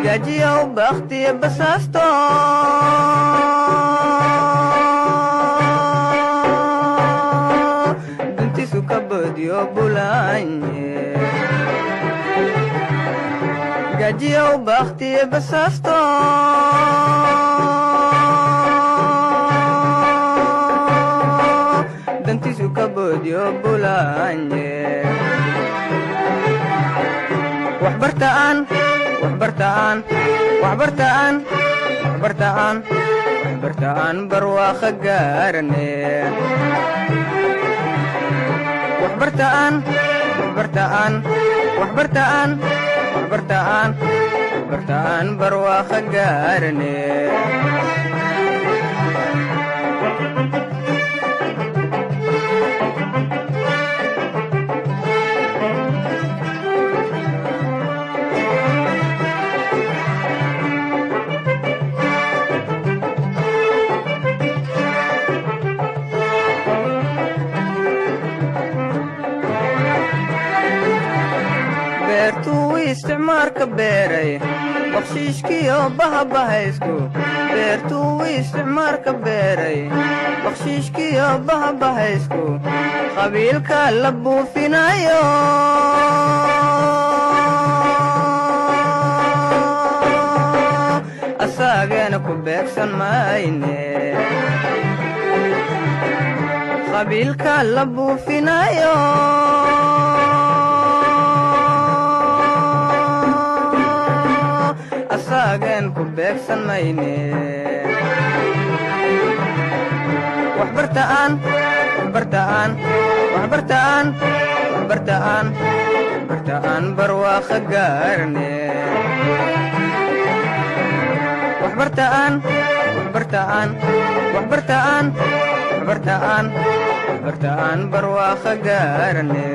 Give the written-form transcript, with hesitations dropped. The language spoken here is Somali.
gajiyo bakhtiyo basaasto duntiisu ka boodiyo bulaanye gajiyo bakhtiyo basaasto dantiisu ka boodiyo bulaanye waxbartaan barwaaqo gaarane waxbartaan barwaaqo gaarane isticmaalka beeray bakshiishkiyo bahabahaysku beertuu isticmaalka beeray bakshiishkiyo bahabahaysku qabiilka la buufinayo asaageena ku beegsan mayne qabiilka la buufinayo asaagen ku beegsan mayne waxbartaan barwaaqo gaarne waxbartaan barwaaqo gaarne